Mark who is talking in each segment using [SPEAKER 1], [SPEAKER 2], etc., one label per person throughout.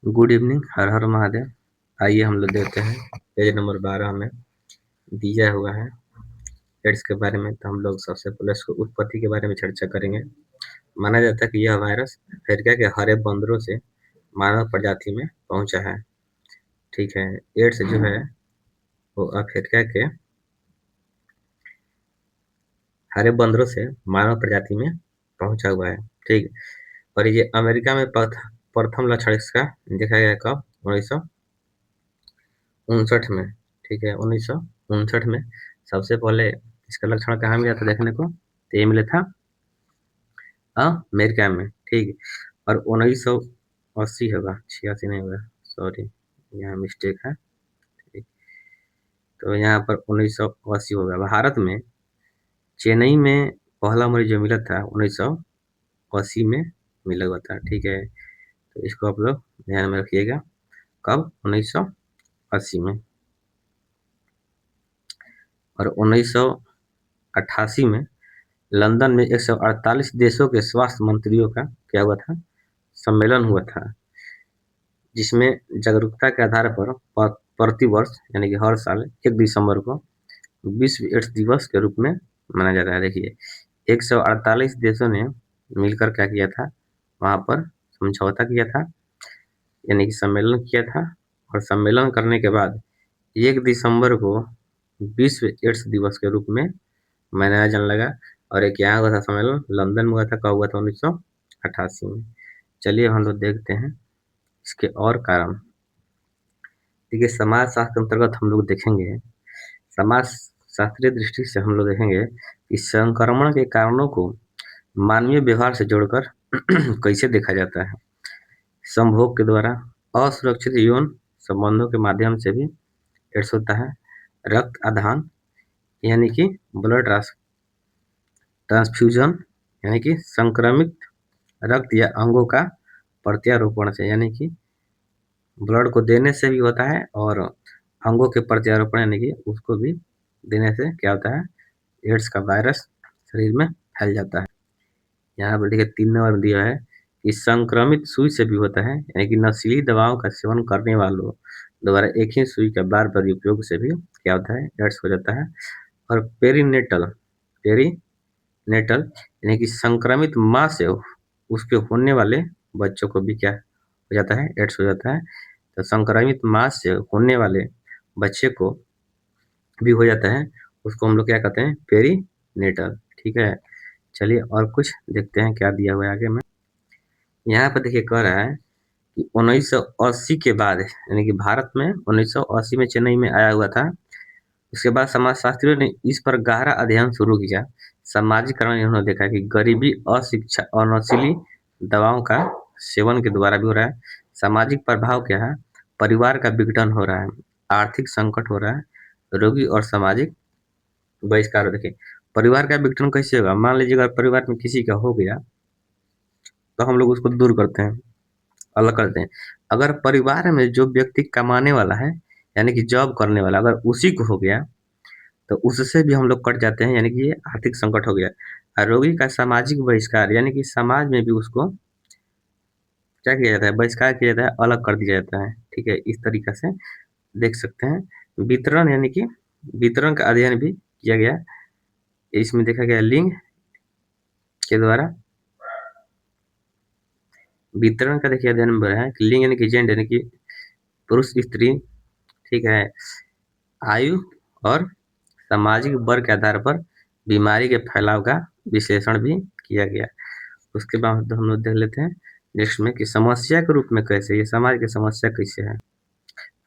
[SPEAKER 1] Good evening, हर हर महादेव। आइए हम लोग देखते हैं पेज नंबर 12 में दिया हुआ है एड्स के बारे में। तो हम लोग सबसे पहले उसको उत्पत्ति के बारे में चर्चा करेंगे। माना जाता है कि यह वायरस अफ्रीका के हरे बंदरों से मानव प्रजाति में पहुंचा है। ठीक है, एड्स जो है वो अफ्रीका के हरे बंदरों से मानव प्रजाति में पहुंचा हुआ है। ठीक, और ये अमेरिका में प्रथम लक्षण इसका देखा गया कब? 1959 में। ठीक है, 1959 में सबसे पहले इसका लक्षण कहाँ मिला था देखने को? तो ये मिला था अमेरिका में। ठीक, और 1980 होगा, 86 नहीं होगा, सॉरी यहाँ मिस्टेक है। ठीक, तो यहाँ पर 1980 होगा। भारत में चेन्नई में पहला मरीज जो मिला था 1980 में मिला हुआ था। ठीक है, तो इसको आप लोग ध्यान में रखिएगा, कब? 1980 में। और 1988 में लंदन में 148 देशों के स्वास्थ्य मंत्रियों का क्या हुआ था? सम्मेलन हुआ था, जिसमें जागरूकता के आधार पर प्रतिवर्ष यानी कि हर साल 1 दिसंबर को विश्व एड्स दिवस के रूप में मनाया जाता है। देखिए, 148 देशों ने मिलकर क्या किया था? वहां पर समझौता किया था, यानी कि सम्मेलन किया था। और सम्मेलन करने के बाद 1 दिसंबर को विश्व एड्स दिवस के रूप में मनाया जाने लगा। और एक यहाँ हुआ था सम्मेलन, लंदन में हुआ था। कब हुआ था? 1988 में। चलिए हम लोग देखते हैं इसके और कारण। देखिए, समाज शास्त्र के अंतर्गत हम लोग देखेंगे, समाज शास्त्रीय दृष्टि से हम लोग देखेंगे कि संक्रमण के कारणों को मानवीय व्यवहार से जोड़कर कैसे देखा जाता है। संभोग के द्वारा, असुरक्षित यौन संबंधों के माध्यम से भी एड्स होता है। रक्त आदान यानी कि ब्लड ट्रांसफ्यूजन यानी कि संक्रमित रक्त या अंगों का प्रत्यारोपण से, यानी कि ब्लड को देने से भी होता है, और अंगों के प्रत्यारोपण यानी कि उसको भी देने से क्या होता है? एड्स का वायरस शरीर में फैल जाता है। यहाँ पर देखिए 3 नंबर में दिया है कि संक्रमित सुई से भी होता है, यानी कि नशीली दवाओं का सेवन करने वालों द्वारा एक ही सुई का बार बार उपयोग से भी क्या होता है? एड्स हो जाता है। और पेरीनेटल यानी कि संक्रमित माँ से उसके होने वाले बच्चों को भी क्या हो जाता है? एड्स हो जाता है। तो संक्रमित माँ से होने वाले बच्चे को भी हो जाता है, उसको हम लोग क्या कहते हैं? पेरीनेटल। ठीक है, चलिए और कुछ देखते हैं क्या दिया हुआ है आगे में। यहाँ पर देखिए कह रहा है कि 1980 के बाद, यानी कि भारत में 1980 में चेन्नई में आया हुआ था। उसके बाद समाजशास्त्रियों ने इस पर गहरा अध्ययन शुरू किया। सामाजिकरण इन्होंने देखा कि गरीबी, अशिक्षा और नशीली दवाओं का सेवन के द्वारा भी हो रहा है। सामाजिक प्रभाव क्या है? परिवार का विघटन हो रहा है, आर्थिक संकट हो रहा है, रोगी और सामाजिक बहिष्कार। देखिए, परिवार का विघटन कैसे होगा? मान लीजिए अगर परिवार में किसी का हो गया तो हम लोग उसको दूर करते हैं, अलग करते हैं। अगर परिवार में जो व्यक्ति कमाने वाला है, यानी कि जॉब करने वाला, अगर उसी को हो गया तो उससे भी हम लोग कट जाते हैं, यानी कि ये आर्थिक संकट हो गया। और रोगी का सामाजिक बहिष्कार, यानी कि समाज में भी उसको क्या किया जाता है? बहिष्कार किया जाता है, अलग कर दिया जाता है। ठीक है, इस तरीका से देख सकते हैं। वितरण यानी कि वितरण का अध्ययन भी किया गया, इसमें देखा गया लिंग के द्वारा वितरण का। देखिए अध्ययन में है कि लिंग यानी कि जेंडर यानी कि पुरुष स्त्री, ठीक है, आयु और सामाजिक वर्ग के आधार पर बीमारी के फैलाव का विश्लेषण भी किया गया। उसके बाद हम लोग देख लेते हैं नेक्स्ट में कि समस्या के रूप में कैसे, ये समाज की समस्या कैसे है।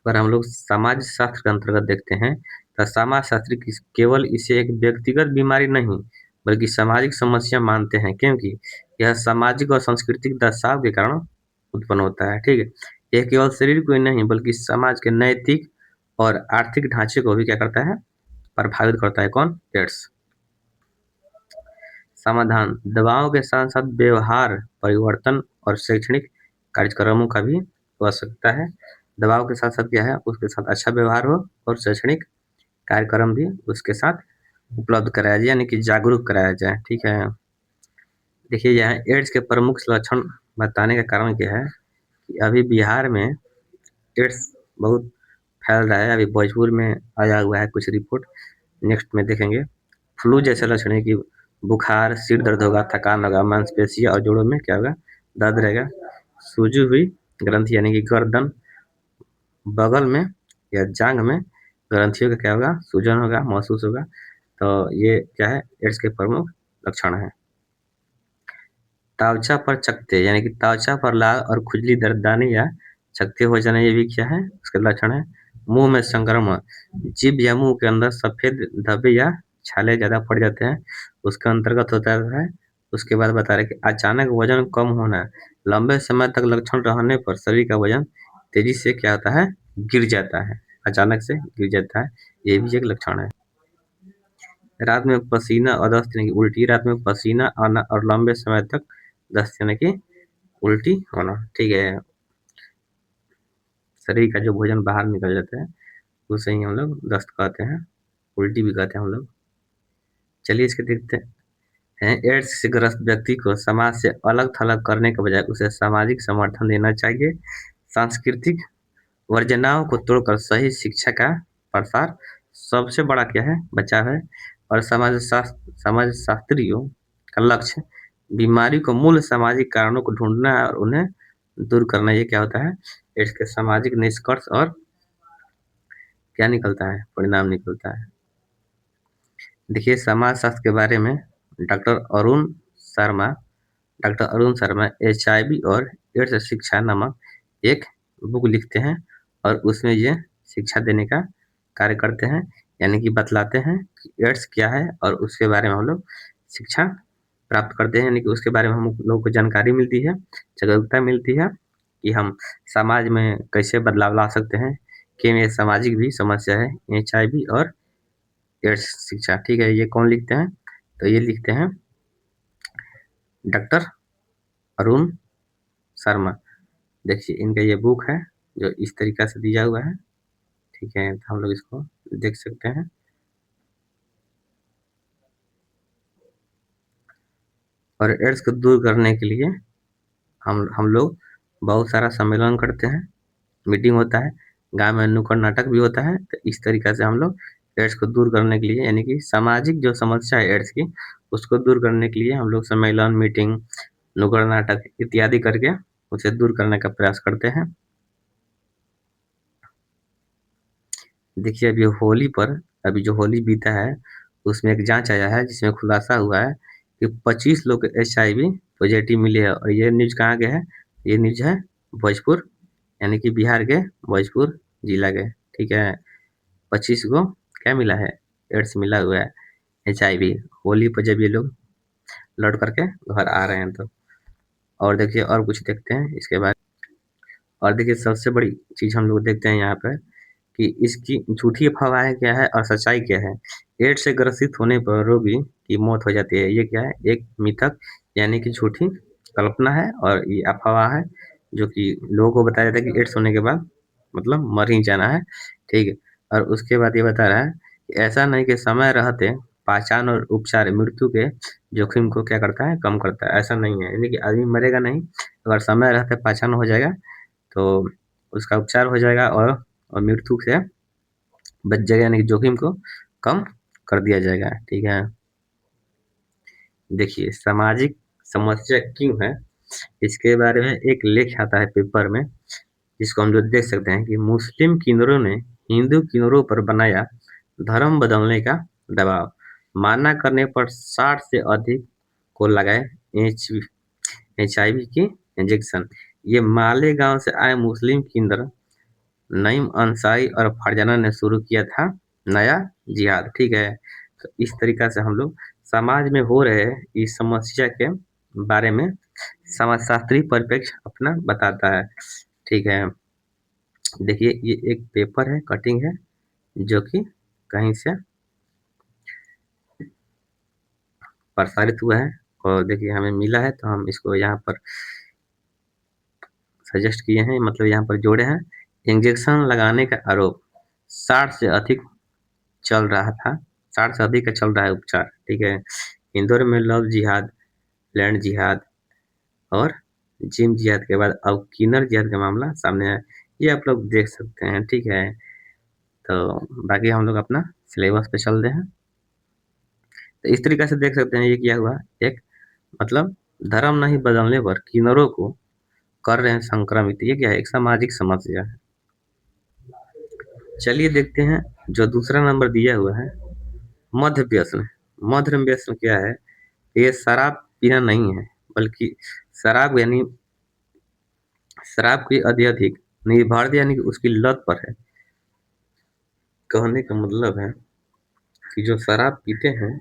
[SPEAKER 1] अगर हम लोग समाज शास्त्र के अंतर्गत देखते हैं तो समाज शास्त्री केवल इसे एक व्यक्तिगत बीमारी नहीं बल्कि सामाजिक समस्या मानते हैं, क्योंकि यह सामाजिक और सांस्कृतिक दशाव के कारण उत्पन्न होता है। ठीक है, यह केवल शरीर को ही नहीं बल्कि समाज के नैतिक और आर्थिक ढांचे को भी क्या करता है? प्रभावित करता है। कौन? एड्स। समाधान, दवाओं के साथ साथ व्यवहार परिवर्तन और शैक्षणिक कार्यक्रमों का भी आवश्यकता है। दवाओं के साथ साथ क्या है? उसके साथ अच्छा व्यवहार हो और शैक्षणिक कार्यक्रम भी उसके साथ उपलब्ध कराया जाए, यानी कि जागरूक कराया जाए। ठीक है, देखिए यहाँ एड्स के प्रमुख लक्षण बताने का कारण क्या है? कि अभी बिहार में एड्स बहुत फैल रहा है। अभी भोजपुर में आया हुआ है कुछ रिपोर्ट, नेक्स्ट में देखेंगे। फ्लू जैसे लक्षण है कि बुखार, सिर दर्द होगा, थकान होगा, मांसपेशियाँ और जोड़ों में क्या होगा, दर्द रहेगा। सूजी हुई ग्रंथि यानी कि गर्दन, बगल में या जांघ में ग्रंथियों का क्या होगा, सूजन होगा, महसूस होगा। तो ये क्या है, एड्स के प्रमुख लक्षण है। त्वचा पर चकत्ते यानी कि त्वचा पर लाल और खुजली, दर्दाने या चकत्ते हो जाना, ये भी क्या है, उसके लक्षण है। मुंह में संक्रमण, जीभ या मुंह के अंदर सफेद धब्बे या छाले ज्यादा पड़ जाते हैं, उसके अंतर्गत होता है। उसके बाद बता रहे कि अचानक वजन कम होना, लंबे समय तक लक्षण रहने पर शरीर का वजन तेजी से क्या होता है, गिर जाता है, अचानक से गिर जाता है, ये भी एक लक्षण है। रात में पसीना और दस्त यानी कि उल्टी, रात में पसीना आना और लंबे समय तक दस्त यानी कि उल्टी होना, ठीक है। शरीर का जो भोजन बाहर निकल जाता है उसे ही हम लोग दस्त कहते हैं, उल्टी भी कहते हैं हम लोग। चलिए इसके देखते हैं। एड्स से ग्रस्त व्यक्ति को समाज से अलग थलग करने के बजाय उसे सामाजिक समर्थन देना चाहिए। सांस्कृतिक वर्जनाओं को तोड़कर सही शिक्षा का प्रसार सबसे बड़ा क्या है, बचाव है। और समाजशास्त्रियों का लक्ष्य बीमारी को मूल सामाजिक कारणों को ढूंढना है और उन्हें दूर करना। ये क्या होता है, एड्स के सामाजिक निष्कर्ष और क्या निकलता है, परिणाम निकलता है। देखिए समाज शास्त्र के बारे में doctor Arun Sharma doctor Arun Sharma HIV और एड्स शिक्षा नामक एक बुक लिखते हैं और उसमें ये शिक्षा देने का कार्य करते हैं, यानी कि बतलाते हैं कि एड्स क्या है और उसके बारे में हम लोग शिक्षा प्राप्त करते हैं, यानी कि उसके बारे में हम लोगों को जानकारी मिलती है, जागरूकता मिलती है कि हम समाज में कैसे बदलाव ला सकते हैं, कि ये सामाजिक भी समस्या है HIV और एड्स शिक्षा, ठीक है। ये कौन लिखते हैं, तो ये लिखते हैं डॉक्टर अरुण शर्मा। देखिए इनका ये बुक है जो इस तरीका से दिया हुआ है, ठीक है, तो हम लोग इसको देख सकते हैं। और एड्स को दूर करने के लिए हम लोग बहुत सारा सम्मेलन करते हैं, मीटिंग होता है, गांव में नुक्कड़ नाटक भी होता है। तो इस तरीका से हम लोग एड्स को दूर करने के लिए, यानी कि सामाजिक जो समस्या है एड्स की, उसको दूर करने के लिए हम लोग सम्मेलन, मीटिंग, नुक्कड़ नाटक इत्यादि करके उसे दूर करने का प्रयास करते हैं। देखिए अभी जो होली बीता है उसमें एक जांच आया है जिसमें खुलासा हुआ है कि 25 लोग HIV पॉजिटिव मिले हैं। और ये न्यूज कहाँ के है, ये न्यूज है भोजपुर, यानी कि बिहार के भोजपुर जिला के, ठीक है। 25 को क्या मिला है, एड्स मिला हुआ है, HIV। होली पर जब ये लोग लौट करके घर आ रहे हैं तो। और देखिए और कुछ देखते हैं इसके बाद। और देखिए सबसे बड़ी चीज हम लोग देखते हैं यहाँ पर कि इसकी झूठी अफवाहें क्या है और सच्चाई क्या है। एड्स से ग्रसित होने पर रोगी की मौत हो जाती है, ये क्या है, एक मिथक यानी कि झूठी कल्पना है और ये अफवाह है जो कि लोगों को बताया जाता है कि एड्स होने के बाद मतलब मर ही जाना है, ठीक है। और उसके बाद ये बता रहा है कि ऐसा नहीं कि समय रहते पहचान और उपचार मृत्यु के जोखिम को क्या करता है, कम करता है, ऐसा नहीं है, यानी कि आदमी मरेगा नहीं, अगर समय रहते पहचान हो जाएगा तो उसका उपचार हो जाएगा और मृत्यु से बच जाएगा, यानी कि जोखिम को कम कर दिया जाएगा, ठीक है। देखिए सामाजिक समस्या क्यों है, इसके बारे में एक लेख आता है पेपर में, जिसको हम लोग देख सकते हैं कि मुस्लिम किन्नरों ने हिंदू किन्नरों पर बनाया धर्म बदलने का दबाव, माना करने पर 60 से अधिक को लगाए HIV की इंजेक्शन। ये मालेगांव से आए मुस्लिम किन्नर नईम अंसारी और फरजाना ने शुरू किया था नया जिहाद, ठीक है। तो इस तरीका से हम लोग समाज में हो रहे इस समस्या के बारे में समाजशास्त्री परिप्रेक्ष्य अपना बताता है, ठीक है। देखिए ये एक पेपर है, कटिंग है, जो कि कहीं से प्रसारित हुआ है और देखिए हमें मिला है तो हम इसको यहाँ पर सजेस्ट किए हैं, मतलब यहाँ पर जोड़े हैं। इंजेक्शन लगाने का आरोप 60 से अधिक चल रहा था, 60 से अधिक का चल रहा है उपचार, ठीक है। इंदौर में लव जिहाद, लैंड जिहाद और जिम जिहाद के बाद अब किन्नर जिहाद का मामला सामने आया। ये आप लोग देख सकते हैं, ठीक है। तो बाकी हम लोग अपना सिलेबस पे चलते हैं। तो इस तरीके से देख सकते हैं ये क्या हुआ, एक मतलब धर्म नहीं बदलने पर किन्नरों को कर रहे हैं संक्रमित। ये क्या है, एक सामाजिक समस्या है। चलिए देखते हैं जो दूसरा नंबर दिया हुआ है, मध्य व्यसन। मध्य व्यसन क्या है, ये शराब पीना नहीं है, बल्कि शराब यानी शराब की अत्यधिक निर्भरता यानी कि उसकी लत पर है। कहने का मतलब है कि जो शराब पीते हैं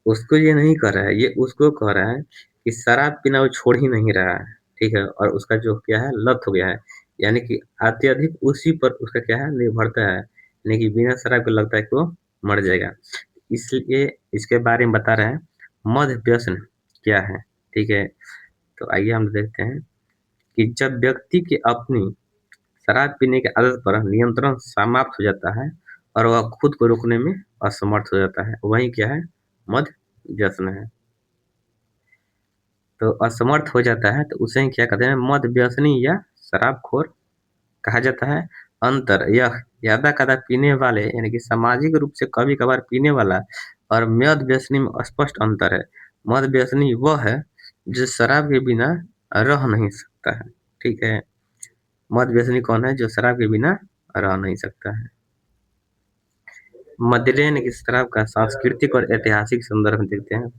[SPEAKER 1] उसको ये नहीं कह रहा है, ये उसको कह रहा है कि शराब पीना वो छोड़ ही नहीं रहा है, ठीक है। और उसका जो क्या है, लत हो गया है, यानी कि अत्यधिक उसी पर उसका क्या है, निर्भरता है, यानी कि बिना शराब के लगता है कि वो मर जाएगा। इसलिए इसके बारे में बता रहे हैं मध्य व्यसन क्या है, ठीक है। तो आइए हम देखते हैं कि जब व्यक्ति की अपनी शराब पीने की आदत पर नियंत्रण समाप्त हो जाता है और वह खुद को रोकने में असमर्थ हो जाता है, वही क्या है, मध्य व्यसन है। तो असमर्थ हो जाता है तो उसे ही क्या कहते हैं, मध्य व्यसनी या शराबखोर कहा जाता है। अंतर, यह ज्यादा पीने वाले यानी कि सामाजिक रूप से कभी कभार पीने वाला और मध्य व्यसनी में स्पष्ट अंतर है। मध्य व्यसनी वह है जो शराब के बिना रह नहीं सकता है, ठीक है। मध्य व्यसनी कौन है, जो शराब के बिना रह नहीं सकता है। मदिरा की शराब का सांस्कृतिक और ऐतिहासिक संदर्भ देखते हैं।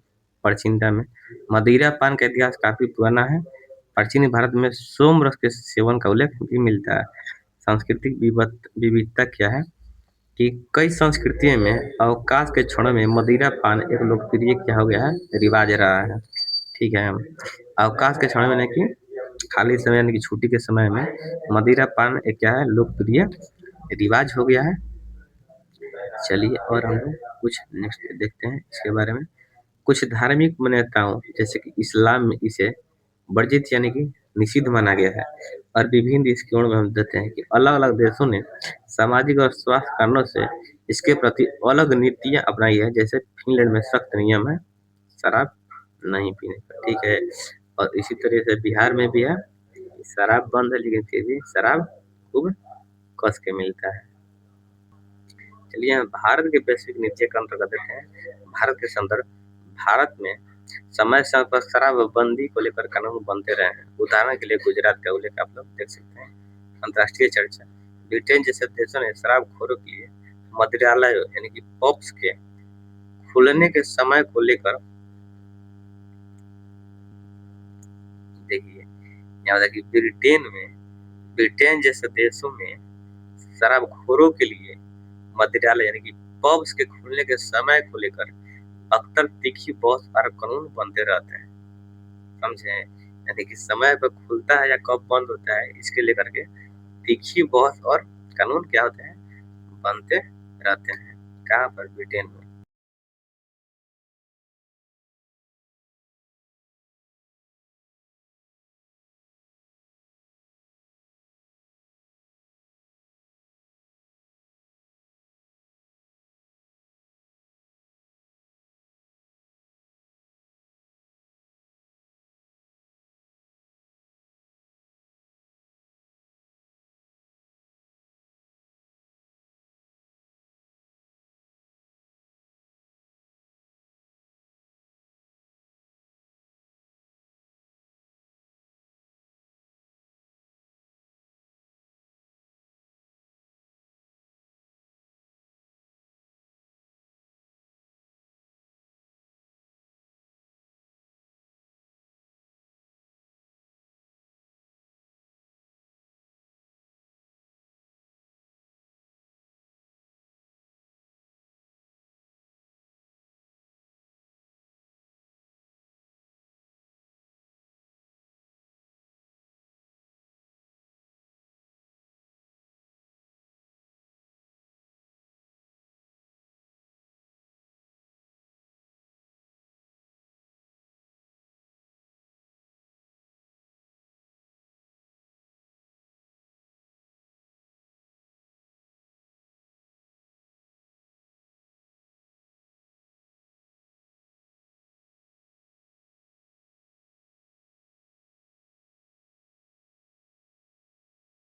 [SPEAKER 1] प्राचीनता में मदिरा पान का इतिहास काफी पुराना है। प्राचीन भारत में सोम रस के सेवन का उल्लेख भी मिलता है। सांस्कृतिक विविधता क्या है कि कई संस्कृतियों में अवकाश के क्षणों में मदिरा पान एक लोकप्रिय क्या हो गया है, रिवाज रहा है, ठीक है। अवकाश के क्षणों में यानी कि खाली समय यानी कि छुट्टी के समय में मदिरा पान एक क्या है, लोकप्रिय रिवाज हो गया है। चलिए और हम लोग कुछ नेक्स्ट देखते हैं इसके बारे में। कुछ धार्मिक मान्यताओं जैसे कि इस्लाम में इसे वर्जित यानी कि निषिद्ध माना गया है। और विभिन्न दृष्टिकोण में हम देखते हैं कि अलग अलग देशों ने सामाजिक और स्वास्थ्य कारणों से इसके प्रति अलग नीतियां अपनाई है। जैसे फिनलैंड में सख्त नियम है शराब नहीं पीने का, ठीक है। और इसी तरह से बिहार में भी है, शराब बंद है लेकिन फिर भी शराब खूब कस के मिलता है। चलिए हम भारत के वैश्विक नीति के अंतर्गत देखते हैं। भारत के संदर्भ, भारत में समय समय पर शराबबंदी को लेकर कानून बनते रहे हैं। उदाहरण के लिए गुजरात का उल्लेख आप लोग देख सकते हैं। अंतर्राष्ट्रीय चर्चा, ब्रिटेन जैसे देशों ने शराबखोरों के लिए मदिरालय यानी कि पब्स के खुलने के समय को लेकर, देखिए यहाँ देखिए ब्रिटेन जैसे देशों में शराबखोरों के लिए मदिरालय यानी कि पब्स के खुलने के समय को लेकर अक्सर तीखी बहस और कानून बनते रहते हैं, समझे। यानी कि समय पर खुलता है या कब बंद होता है इसके लेकर के तीखी बहस और कानून क्या होते हैं, बनते रहते हैं। कहाँ पर, ब्रिटेन में।